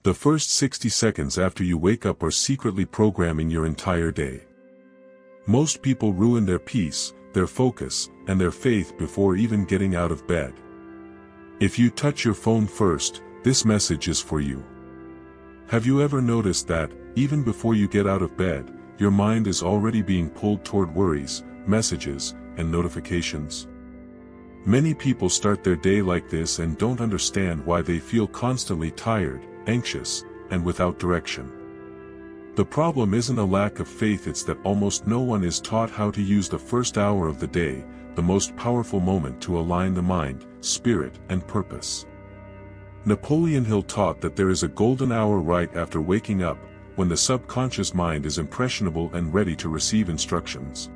The first 60 seconds after you wake up are secretly programming your entire day. Most people ruin their peace, their focus, and their faith before even getting out of bed. If you touch your phone first, this message is for you. Have you ever noticed that, even before you get out of bed, your mind is already being pulled toward worries, messages, and notifications? Many people start their day like this and don't understand why they feel constantly tired, anxious, and without direction. The problem isn't a lack of faith, it's that almost no one is taught how to use the first hour of the day, the most powerful moment, to align the mind, spirit, and purpose. Napoleon Hill taught that there is a golden hour right after waking up, when the subconscious mind is impressionable and ready to receive instructions.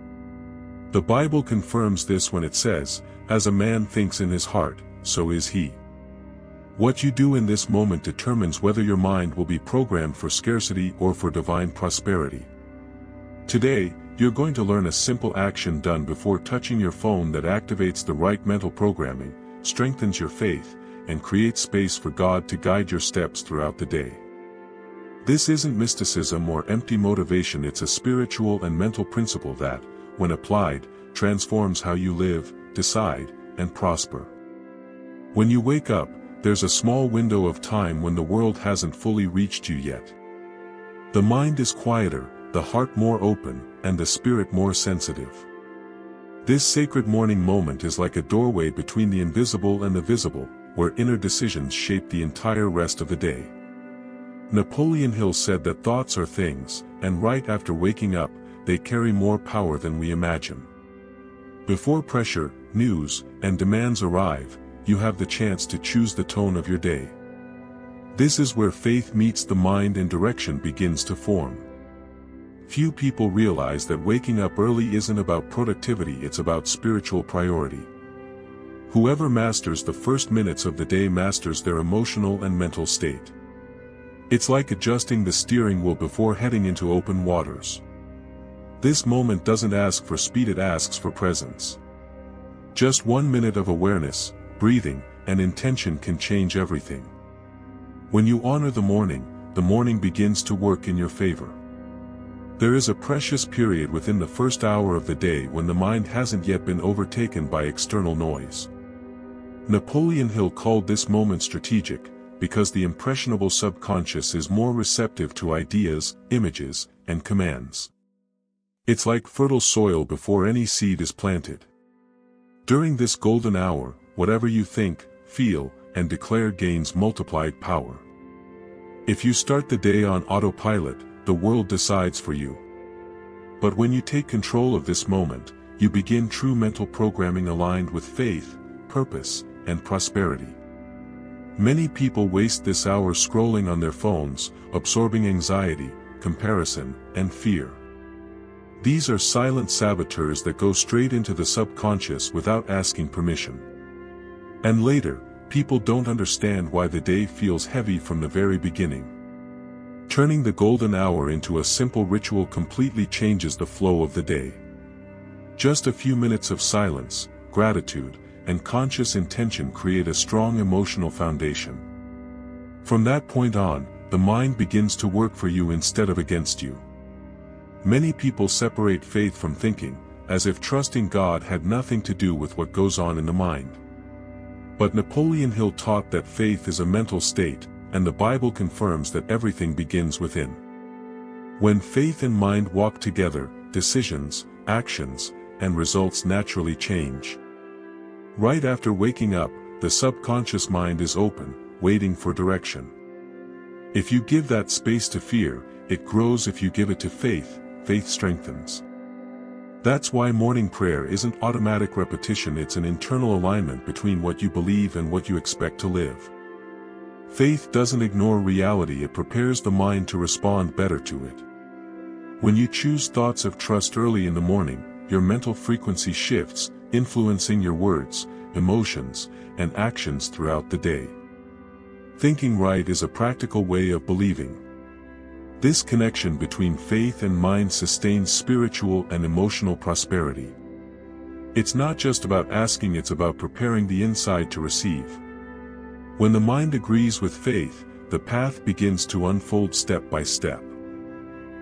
The Bible confirms this when it says, "As a man thinks in his heart, so is he." What you do in this moment determines whether your mind will be programmed for scarcity or for divine prosperity. Today, you're going to learn a simple action done before touching your phone that activates the right mental programming, strengthens your faith, and creates space for God to guide your steps throughout the day. This isn't mysticism or empty motivation, it's a spiritual and mental principle that, when applied, transforms how you live, decide, and prosper. When you wake up, there's a small window of time when the world hasn't fully reached you yet. The mind is quieter, the heart more open, and the spirit more sensitive. This sacred morning moment is like a doorway between the invisible and the visible, where inner decisions shape the entire rest of the day. Napoleon Hill said that thoughts are things, and right after waking up, they carry more power than we imagine. Before pressure, news, and demands arrive, you have the chance to choose the tone of your day. This is where faith meets the mind and direction begins to form. Few people realize that waking up early isn't about productivity, it's about spiritual priority. Whoever masters the first minutes of the day masters their emotional and mental state. It's like adjusting the steering wheel before heading into open waters. This moment doesn't ask for speed, it asks for presence. Just 1 minute of awareness, breathing, and intention can change everything. When you honor the morning begins to work in your favor. There is a precious period within the first hour of the day when the mind hasn't yet been overtaken by external noise. Napoleon Hill called this moment strategic, because the impressionable subconscious is more receptive to ideas, images, and commands. It's like fertile soil before any seed is planted. During this golden hour, whatever you think, feel, and declare gains multiplied power. If you start the day on autopilot, the world decides for you. But when you take control of this moment, you begin true mental programming aligned with faith, purpose, and prosperity. Many people waste this hour scrolling on their phones, absorbing anxiety, comparison, and fear. These are silent saboteurs that go straight into the subconscious without asking permission. And later, people don't understand why the day feels heavy from the very beginning. Turning the golden hour into a simple ritual completely changes the flow of the day. Just a few minutes of silence, gratitude, and conscious intention create a strong emotional foundation. From that point on, the mind begins to work for you instead of against you. Many people separate faith from thinking, as if trusting God had nothing to do with what goes on in the mind. But Napoleon Hill taught that faith is a mental state, and the Bible confirms that everything begins within. When faith and mind walk together, decisions, actions, and results naturally change. Right after waking up, the subconscious mind is open, waiting for direction. If you give that space to fear, it grows. If you give it to faith, faith strengthens. That's why morning prayer isn't automatic repetition, it's an internal alignment between what you believe and what you expect to live. Faith doesn't ignore reality, it prepares the mind to respond better to it. When you choose thoughts of trust early in the morning, your mental frequency shifts, influencing your words, emotions, and actions throughout the day. Thinking right is a practical way of believing. This connection between faith and mind sustains spiritual and emotional prosperity. It's not just about asking, it's about preparing the inside to receive. When the mind agrees with faith, the path begins to unfold step by step.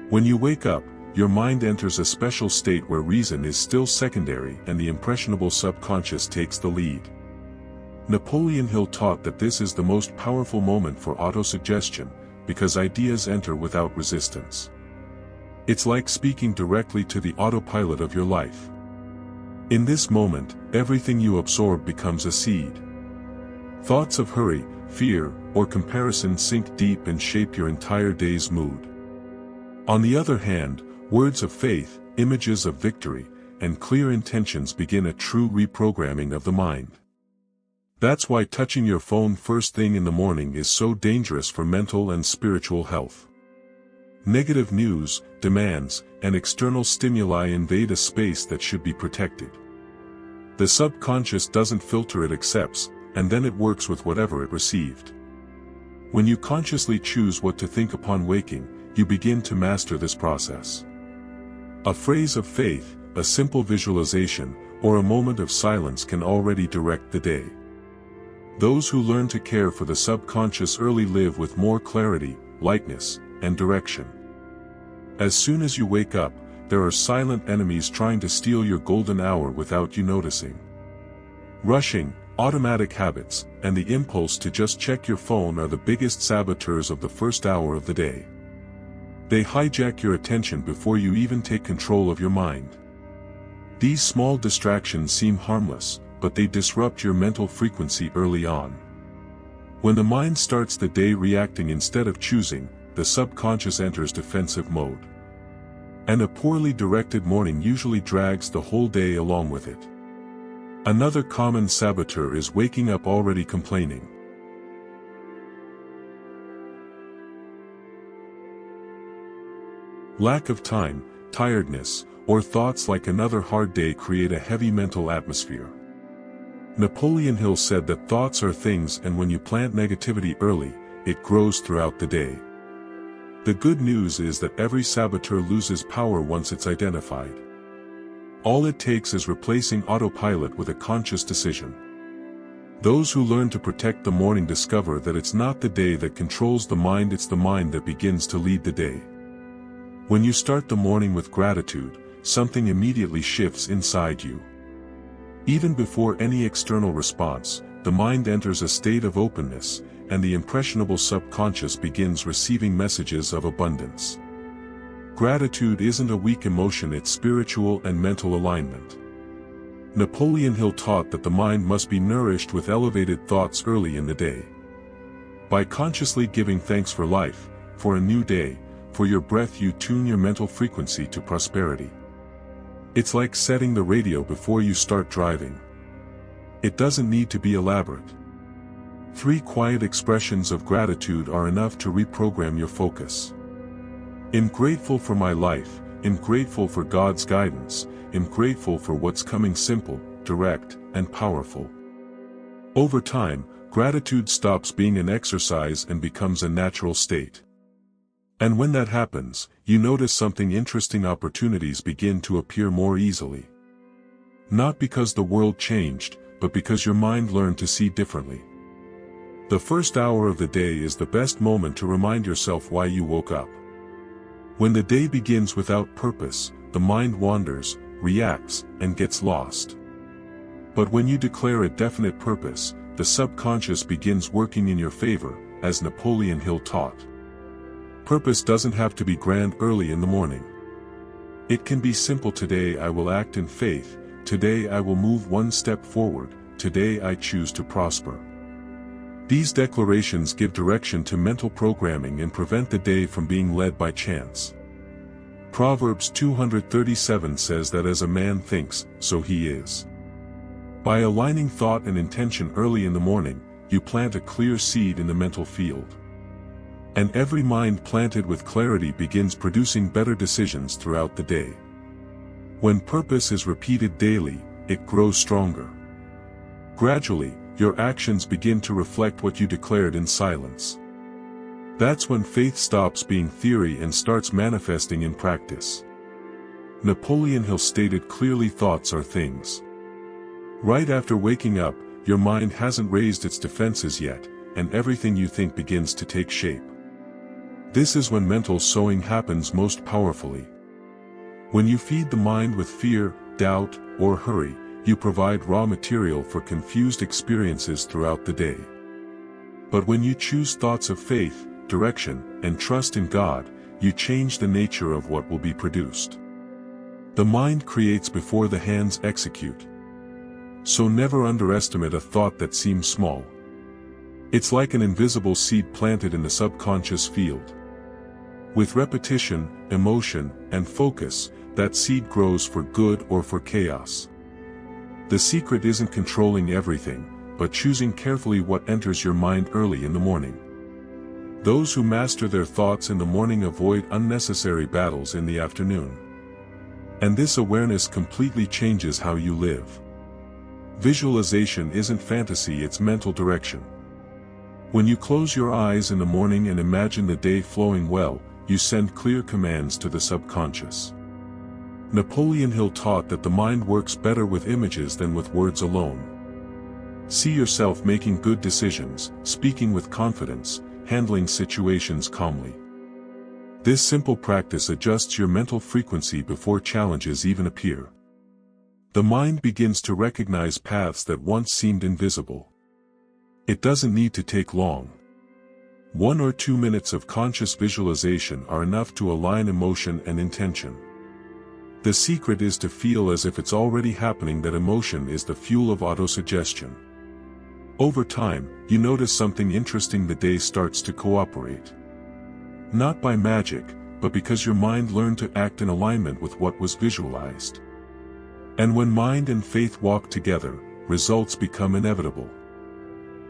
When you wake up, your mind enters a special state where reason is still secondary and the impressionable subconscious takes the lead. Napoleon Hill taught that this is the most powerful moment for autosuggestion, because ideas enter without resistance. It's like speaking directly to the autopilot of your life. In this moment, everything you absorb becomes a seed. Thoughts of hurry, fear, or comparison sink deep and shape your entire day's mood. On the other hand, words of faith, images of victory, and clear intentions begin a true reprogramming of the mind. That's why touching your phone first thing in the morning is so dangerous for mental and spiritual health. Negative news, demands, and external stimuli invade a space that should be protected. The subconscious doesn't filter, it accepts, and then it works with whatever it received. When you consciously choose what to think upon waking, you begin to master this process. A phrase of faith, a simple visualization, or a moment of silence can already direct the day. Those who learn to care for the subconscious early live with more clarity, lightness, and direction. As soon as you wake up, there are silent enemies trying to steal your golden hour without you noticing. Rushing, automatic habits, and the impulse to just check your phone are the biggest saboteurs of the first hour of the day. They hijack your attention before you even take control of your mind. These small distractions seem harmless, but they disrupt your mental frequency early on. When the mind starts the day reacting instead of choosing, the subconscious enters defensive mode. And a poorly directed morning usually drags the whole day along with it. Another common saboteur is waking up already complaining. Lack of time, tiredness, or thoughts like another hard day create a heavy mental atmosphere. Napoleon Hill said that thoughts are things, and when you plant negativity early, it grows throughout the day. The good news is that every saboteur loses power once it's identified. All it takes is replacing autopilot with a conscious decision. Those who learn to protect the morning discover that it's not the day that controls the mind, it's the mind that begins to lead the day. When you start the morning with gratitude, something immediately shifts inside you. Even before any external response, the mind enters a state of openness, and the impressionable subconscious begins receiving messages of abundance. Gratitude isn't a weak emotion, it's spiritual and mental alignment. Napoleon Hill taught that the mind must be nourished with elevated thoughts early in the day. By consciously giving thanks for life, for a new day, for your breath, you tune your mental frequency to prosperity. It's like setting the radio before you start driving. It doesn't need to be elaborate. 3 quiet expressions of gratitude are enough to reprogram your focus. I'm grateful for my life, I'm grateful for God's guidance, I'm grateful for what's coming. Simple, direct, and powerful. Over time, gratitude stops being an exercise and becomes a natural state. And when that happens, you notice something interesting: opportunities begin to appear more easily. Not because the world changed, but because your mind learned to see differently. The first hour of the day is the best moment to remind yourself why you woke up. When the day begins without purpose, the mind wanders, reacts, and gets lost. But when you declare a definite purpose, the subconscious begins working in your favor, as Napoleon Hill taught. Purpose doesn't have to be grand early in the morning. It can be simple: today I will act in faith, today I will move one step forward, today I choose to prosper. These declarations give direction to mental programming and prevent the day from being led by chance. Proverbs 237 says that as a man thinks, so he is. By aligning thought and intention early in the morning, you plant a clear seed in the mental field. And every mind planted with clarity begins producing better decisions throughout the day. When purpose is repeated daily, it grows stronger. Gradually, your actions begin to reflect what you declared in silence. That's when faith stops being theory and starts manifesting in practice. Napoleon Hill stated clearly, thoughts are things. Right after waking up, your mind hasn't raised its defenses yet, and everything you think begins to take shape. This is when mental sowing happens most powerfully. When you feed the mind with fear, doubt, or hurry, you provide raw material for confused experiences throughout the day. But when you choose thoughts of faith, direction, and trust in God, you change the nature of what will be produced. The mind creates before the hands execute. So never underestimate a thought that seems small. It's like an invisible seed planted in the subconscious field. With repetition, emotion, and focus, that seed grows for good or for chaos. The secret isn't controlling everything, but choosing carefully what enters your mind early in the morning. Those who master their thoughts in the morning avoid unnecessary battles in the afternoon. And this awareness completely changes how you live. Visualization isn't fantasy, it's mental direction. When you close your eyes in the morning and imagine the day flowing well, you send clear commands to the subconscious. Napoleon Hill taught that the mind works better with images than with words alone. See yourself making good decisions, speaking with confidence, handling situations calmly. This simple practice adjusts your mental frequency before challenges even appear. The mind begins to recognize paths that once seemed invisible. It doesn't need to take long. 1 or 2 minutes of conscious visualization are enough to align emotion and intention. The secret is to feel as if it's already happening. That emotion is the fuel of autosuggestion. Over time, you notice something interesting: the day starts to cooperate. Not by magic, but because your mind learned to act in alignment with what was visualized. And when mind and faith walk together, results become inevitable.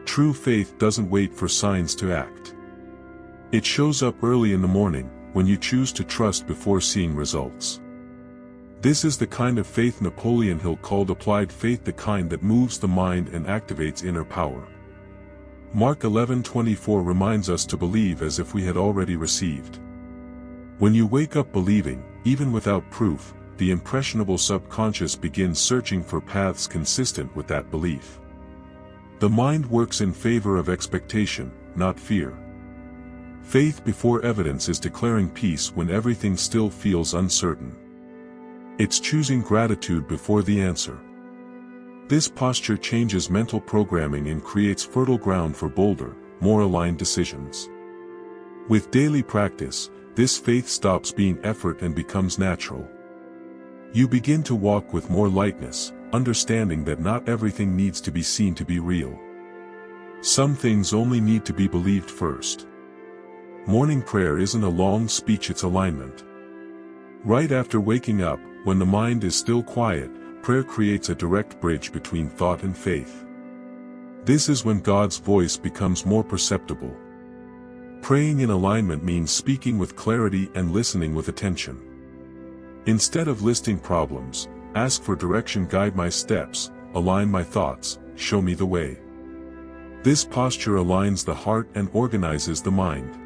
True faith doesn't wait for signs to act. It shows up early in the morning, when you choose to trust before seeing results. This is the kind of faith Napoleon Hill called applied faith, the kind that moves the mind and activates inner power. Mark 11:24 reminds us to believe as if we had already received. When you wake up believing, even without proof, the impressionable subconscious begins searching for paths consistent with that belief. The mind works in favor of expectation, not fear. Faith before evidence is declaring peace when everything still feels uncertain. It's choosing gratitude before the answer. This posture changes mental programming and creates fertile ground for bolder, more aligned decisions. With daily practice, this faith stops being effort and becomes natural. You begin to walk with more lightness, understanding that not everything needs to be seen to be real. Some things only need to be believed first. Morning prayer isn't a long speech, it's alignment. Right after waking up, when the mind is still quiet, prayer creates a direct bridge between thought and faith. This is when God's voice becomes more perceptible. Praying in alignment means speaking with clarity and listening with attention. Instead of listing problems, ask for direction: guide my steps, align my thoughts, show me the way. This posture aligns the heart and organizes the mind.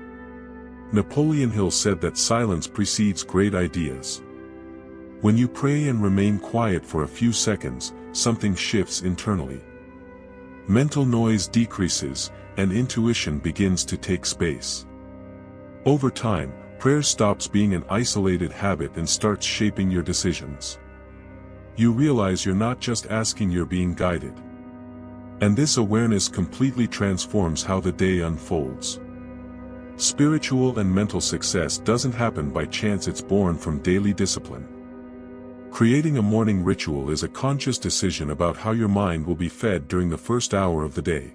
Napoleon Hill said that silence precedes great ideas. When you pray and remain quiet for a few seconds, something shifts internally. Mental noise decreases, and intuition begins to take space. Over time, prayer stops being an isolated habit and starts shaping your decisions. You realize you're not just asking, you're being guided. And this awareness completely transforms how the day unfolds. Spiritual and mental success doesn't happen by chance, it's born from daily discipline. Creating a morning ritual is a conscious decision about how your mind will be fed during the first hour of the day.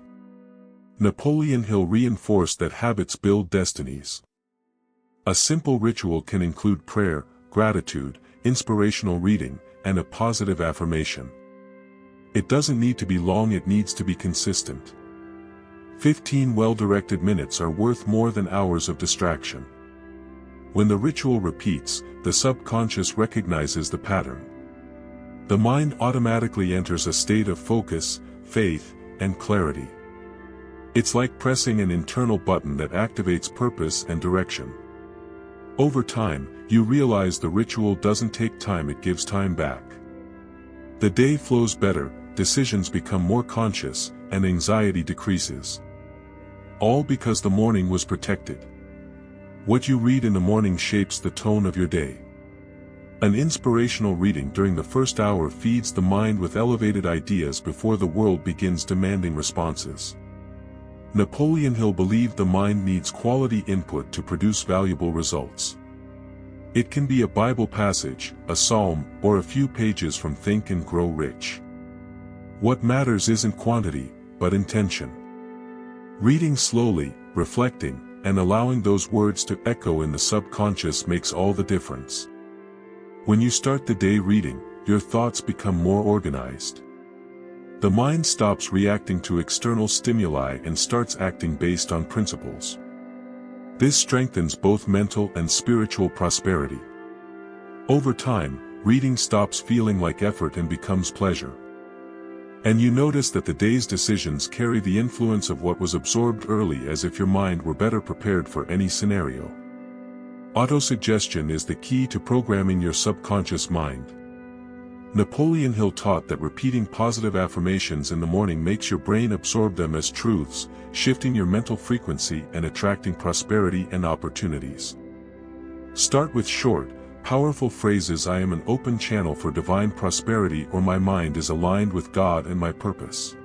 Napoleon Hill reinforced that habits build destinies. A simple ritual can include prayer, gratitude, inspirational reading, and a positive affirmation. It doesn't need to be long, it needs to be consistent. 15 well-directed minutes are worth more than hours of distraction. When the ritual repeats, the subconscious recognizes the pattern. The mind automatically enters a state of focus, faith, and clarity. It's like pressing an internal button that activates purpose and direction. Over time, you realize the ritual doesn't take time, it gives time back. The day flows better, decisions become more conscious, and anxiety decreases. All because the morning was protected. What you read in the morning shapes the tone of your day. An inspirational reading during the first hour feeds the mind with elevated ideas before the world begins demanding responses. Napoleon Hill believed the mind needs quality input to produce valuable results. It can be a Bible passage, a psalm, or a few pages from Think and Grow Rich. What matters isn't quantity, but intention. Reading slowly, reflecting, and allowing those words to echo in the subconscious makes all the difference. When you start the day reading, your thoughts become more organized. The mind stops reacting to external stimuli and starts acting based on principles. This strengthens both mental and spiritual prosperity. Over time, reading stops feeling like effort and becomes pleasure. And you notice that the day's decisions carry the influence of what was absorbed early, as if your mind were better prepared for any scenario. Autosuggestion is the key to programming your subconscious mind. Napoleon Hill taught that repeating positive affirmations in the morning makes your brain absorb them as truths, shifting your mental frequency and attracting prosperity and opportunities. Start with short, powerful phrases: I am an open channel for divine prosperity, or my mind is aligned with God and my purpose.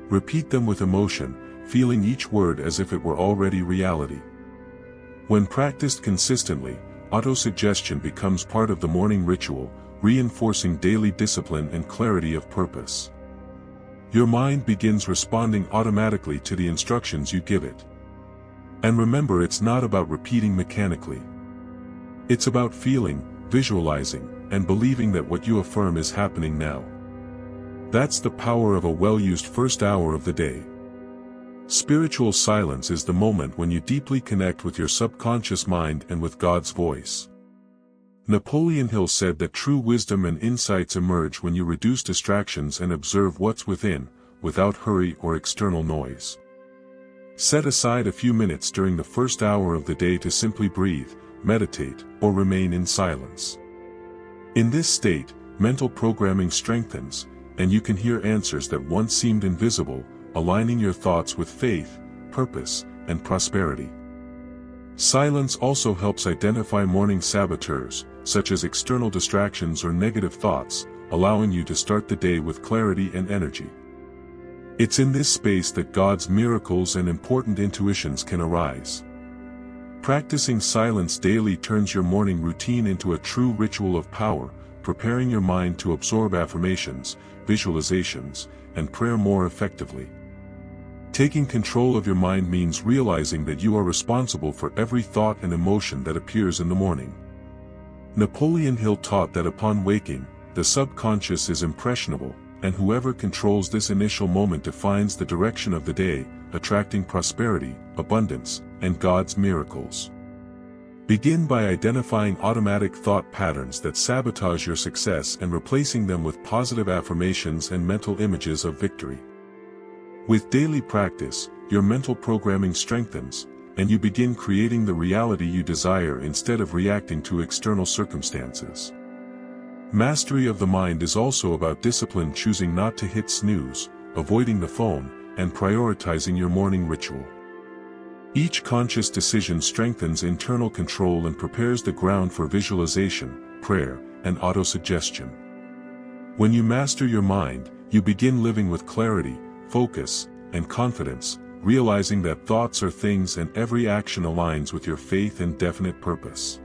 Repeat them with emotion, feeling each word as if it were already reality. When practiced consistently, autosuggestion becomes part of the morning ritual, reinforcing daily discipline and clarity of purpose. Your mind begins responding automatically to the instructions you give it. And remember, it's not about repeating mechanically. It's about feeling, visualizing, and believing that what you affirm is happening now. That's the power of a well-used first hour of the day. Spiritual silence is the moment when you deeply connect with your subconscious mind and with God's voice. Napoleon Hill said that true wisdom and insights emerge when you reduce distractions and observe what's within, without hurry or external noise. Set aside a few minutes during the first hour of the day to simply breathe, meditate, or remain in silence. In this state, mental programming strengthens, and you can hear answers that once seemed invisible, aligning your thoughts with faith, purpose, and prosperity. Silence also helps identify morning saboteurs, such as external distractions or negative thoughts, allowing you to start the day with clarity and energy. It's in this space that God's miracles and important intuitions can arise. Practicing silence daily turns your morning routine into a true ritual of power, preparing your mind to absorb affirmations, visualizations, and prayer more effectively. Taking control of your mind means realizing that you are responsible for every thought and emotion that appears in the morning. Napoleon Hill taught that upon waking, the subconscious is impressionable, and whoever controls this initial moment defines the direction of the day, attracting prosperity, abundance, and God's miracles. Begin by identifying automatic thought patterns that sabotage your success and replacing them with positive affirmations and mental images of victory. With daily practice, your mental programming strengthens, and you begin creating the reality you desire instead of reacting to external circumstances. Mastery of the mind is also about discipline, choosing not to hit snooze, avoiding the phone, and prioritizing your morning ritual. Each conscious decision strengthens internal control and prepares the ground for visualization, prayer, and autosuggestion. When you master your mind, you begin living with clarity, focus, and confidence, realizing that thoughts are things and every action aligns with your faith and definite purpose.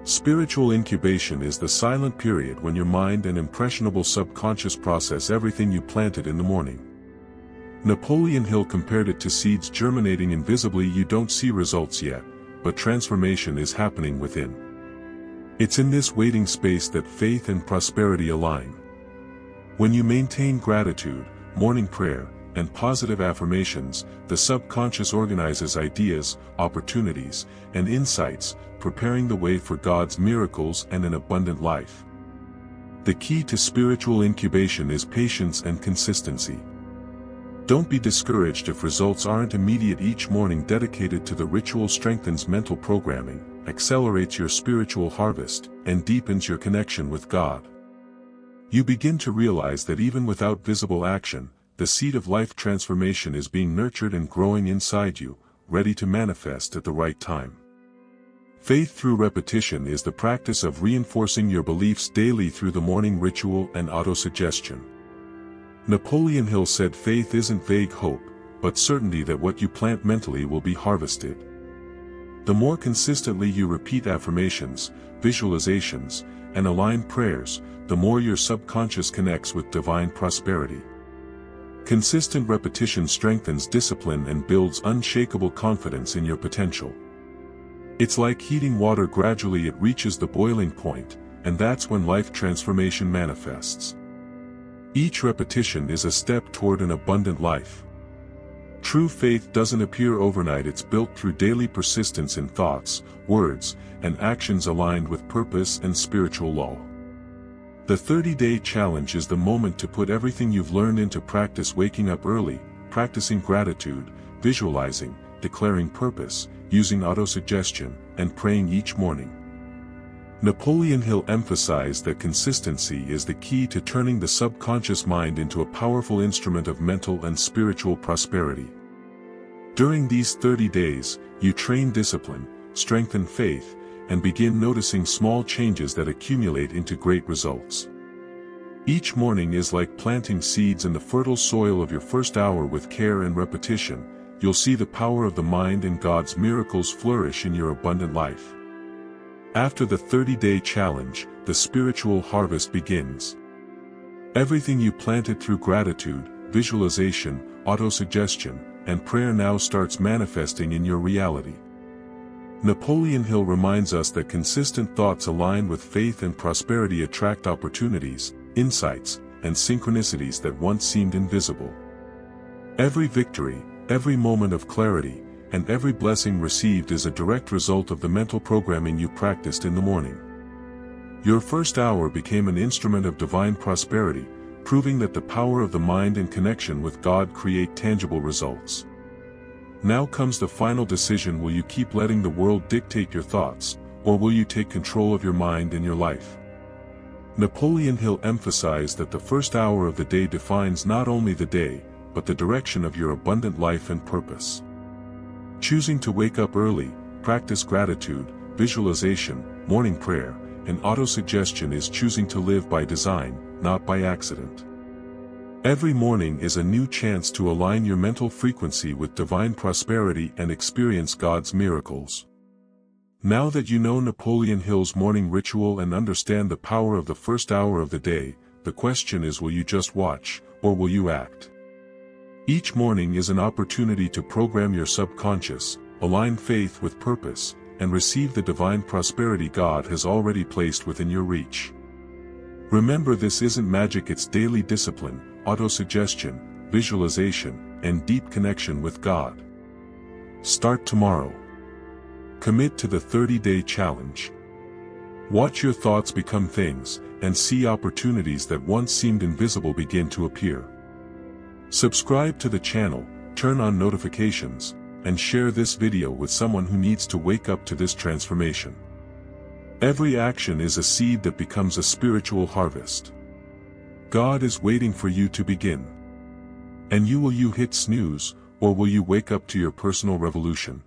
Spiritual incubation is the silent period when your mind and impressionable subconscious process everything you planted in the morning. Napoleon Hill compared it to seeds germinating invisibly. You don't see results yet, but transformation is happening within. It's in this waiting space that faith and prosperity align. When you maintain gratitude, morning prayer, and positive affirmations, the subconscious organizes ideas, opportunities, and insights, preparing the way for God's miracles and an abundant life. The key to spiritual incubation is patience and consistency. Don't be discouraged if results aren't immediate. Each morning dedicated to the ritual strengthens mental programming, accelerates your spiritual harvest, and deepens your connection with God. You begin to realize that even without visible action, the seed of life transformation is being nurtured and growing inside you, ready to manifest at the right time. Faith through repetition is the practice of reinforcing your beliefs daily through the morning ritual and autosuggestion. Napoleon Hill said faith isn't vague hope, but certainty that what you plant mentally will be harvested. The more consistently you repeat affirmations, visualizations, and align prayers, the more your subconscious connects with divine prosperity. Consistent repetition strengthens discipline and builds unshakable confidence in your potential. It's like heating water. Gradually it reaches the boiling point, and that's when life transformation manifests. Each repetition is a step toward an abundant life. True faith doesn't appear overnight. It's built through daily persistence in thoughts, words, and actions aligned with purpose and spiritual law. The 30-day challenge is the moment to put everything you've learned into practice. Waking up early, practicing gratitude, visualizing, declaring purpose, using autosuggestion, and praying each morning. Napoleon Hill emphasized that consistency is the key to turning the subconscious mind into a powerful instrument of mental and spiritual prosperity. During these 30 days, you train discipline, strengthen faith, and begin noticing small changes that accumulate into great results. Each morning is like planting seeds in the fertile soil of your first hour. With care and repetition, you'll see the power of the mind and God's miracles flourish in your abundant life. After the 30-day challenge, the spiritual harvest begins. Everything you planted through gratitude, visualization, autosuggestion, and prayer now starts manifesting in your reality. Napoleon Hill reminds us that consistent thoughts aligned with faith and prosperity attract opportunities, insights, and synchronicities that once seemed invisible. Every victory, every moment of clarity, and every blessing received is a direct result of the mental programming you practiced in the morning. Your first hour became an instrument of divine prosperity, proving that the power of the mind and connection with God create tangible results. Now comes the final decision: will you keep letting the world dictate your thoughts, or will you take control of your mind and your life? Napoleon Hill emphasized that the first hour of the day defines not only the day, but the direction of your abundant life and purpose. Choosing to wake up early, practice gratitude, visualization, morning prayer, and autosuggestion is choosing to live by design, not by accident. Every morning is a new chance to align your mental frequency with divine prosperity and experience God's miracles. Now that you know Napoleon Hill's morning ritual and understand the power of the first hour of the day, the question is, will you just watch, or will you act? Each morning is an opportunity to program your subconscious, align faith with purpose, and receive the divine prosperity God has already placed within your reach. Remember, this isn't magic, it's daily discipline, autosuggestion, visualization, and deep connection with God. Start tomorrow. Commit to the 30-day challenge. Watch your thoughts become things, and see opportunities that once seemed invisible begin to appear. Subscribe to the channel, turn on notifications, and share this video with someone who needs to wake up to this transformation. Every action is a seed that becomes a spiritual harvest. God is waiting for you to begin. And will you hit snooze, or will you wake up to your personal revolution?